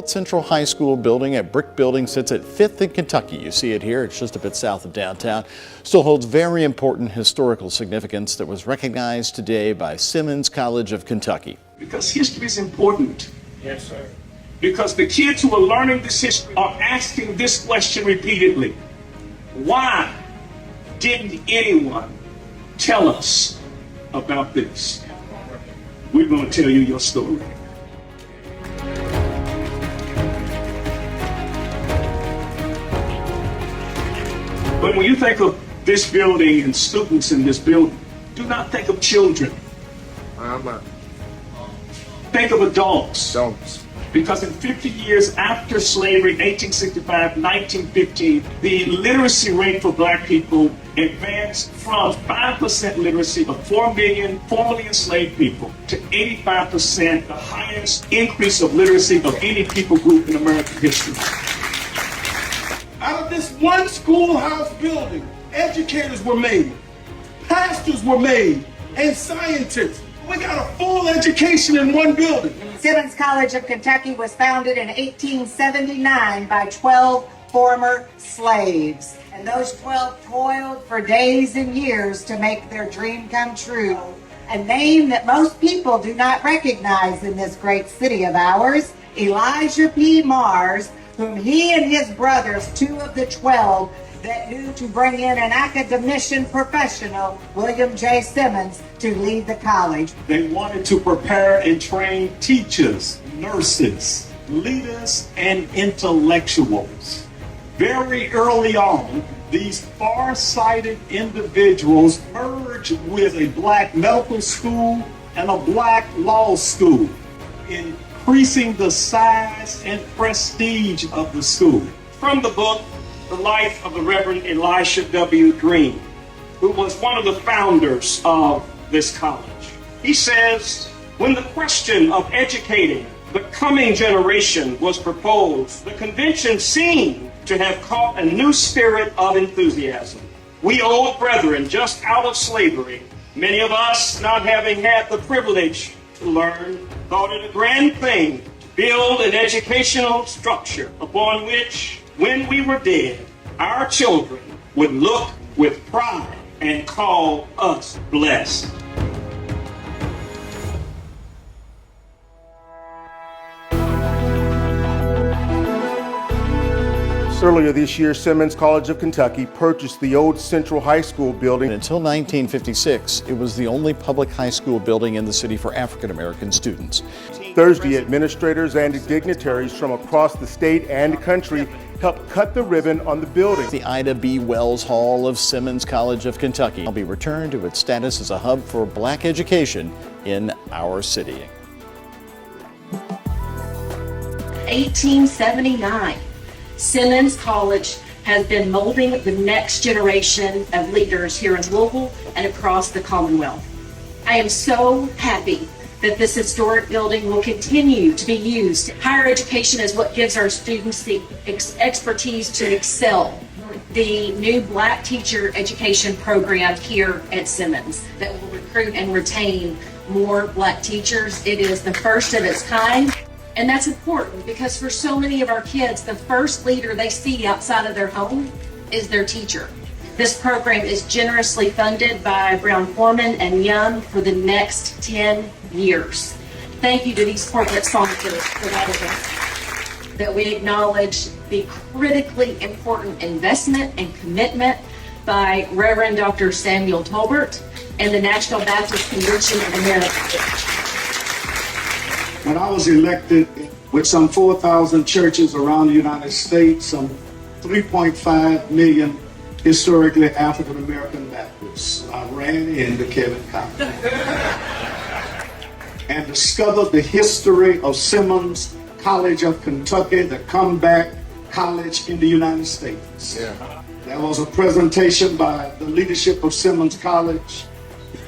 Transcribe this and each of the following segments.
old Central High School building, a brick building, sits at 5th and Kentucky. You see it here. It's just a bit south of downtown. Still holds very important historical significance that was recognized today by Simmons College of Kentucky. Because history is important. Yes, sir. Because the kids who are learning this history are asking this question repeatedly. Why didn't anyone tell us about this? We're going to tell you your story. But when you think of this building and students in this building, do not think of children. Think of adults. Because in 50 years after slavery, 1865, 1915, the literacy rate for black people advanced from 5% literacy of 4 million formerly enslaved people to 85%, the highest increase of literacy of any people group in American history. Out of this one schoolhouse building, educators were made, pastors were made, and scientists. We got a full education in one building. Simmons College of Kentucky was founded in 1879 by 12 former slaves. And those 12 toiled for days and years to make their dream come true. A name that most people do not recognize in this great city of ours, Elijah P. Mars, whom he and his brothers, 2 of the 12, that knew to bring in an academician professional, William J. Simmons, to lead the college. They wanted to prepare and train teachers, nurses, leaders, and intellectuals. Very early on, these far-sighted individuals merged with a black medical school and a black law school, increasing the size and prestige of the school. From the book, The Life of the Reverend Elisha W. Green, who was one of the founders of this college. He says, when the question of educating the coming generation was proposed, the convention seemed to have caught a new spirit of enthusiasm. We old brethren just out of slavery, many of us not having had the privilege to learn, thought it a grand thing to build an educational structure upon which, when we were dead, our children would look with pride and call us blessed. Earlier this year, Simmons College of Kentucky purchased the old Central High School building. Until 1956, it was the only public high school building in the city for African American students. Thursday, administrators and dignitaries from across the state and country helped cut the ribbon on the building. The Ida B. Wells Hall of Simmons College of Kentucky will be returned to its status as a hub for black education in our city. 1879. Simmons College has been molding the next generation of leaders here in Louisville and across the Commonwealth. I am so happy that this historic building will continue to be used. Higher education is what gives our students the expertise to excel. The new black teacher education program here at Simmons that will recruit and retain more black teachers. It is the first of its kind. And that's important because for so many of our kids, the first leader they see outside of their home is their teacher. This program is generously funded by Brown-Forman and Young for the next 10 years. Thank you to these corporate sponsors for that event. That we acknowledge the critically important investment and commitment by Reverend Dr. Samuel Tolbert and the National Baptist Convention of America. When I was elected with some 4,000 churches around the United States, some 3.5 million historically African American Baptists, I ran into Kevin College and discovered the history of Simmons College of Kentucky, the comeback college in the United States. There was a presentation by the leadership of Simmons College.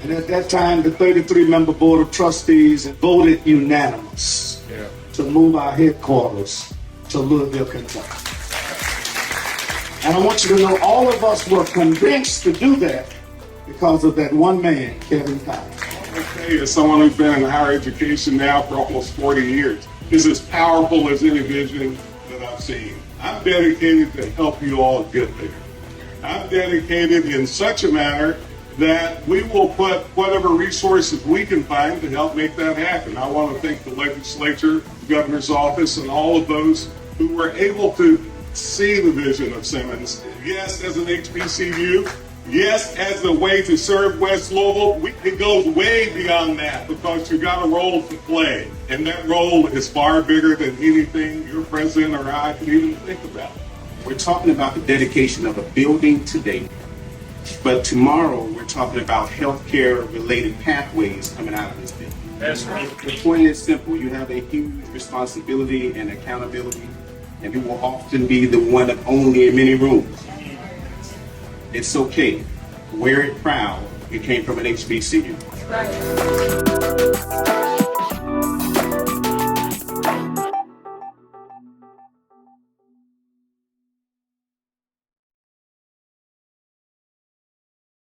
And at that time, the 33-member Board of Trustees voted unanimous to move our headquarters to Louisville, Kentucky. And I want you to know all of us were convinced to do that because of that one man, Kevin Collins. Okay, as someone who's been in higher education now for almost 40 years, is as powerful as any vision that I've seen. I'm dedicated to help you all get there. I'm dedicated in such a manner that we will put whatever resources we can find to help make that happen. I want to thank the legislature, the governor's office, and all of those who were able to see the vision of Simmons. Yes, as an HBCU, yes, as a way to serve West Louisville. It goes way beyond that because you've got a role to play. And that role is far bigger than anything your president or I could even think about. We're talking about the dedication of a building today, but tomorrow we're talking about healthcare related pathways coming out of this building. That's right. The point is simple. You have a huge responsibility and accountability, and you will often be the one of only in many rooms. It's okay. Wear it proud. You came from an HBCU. Right.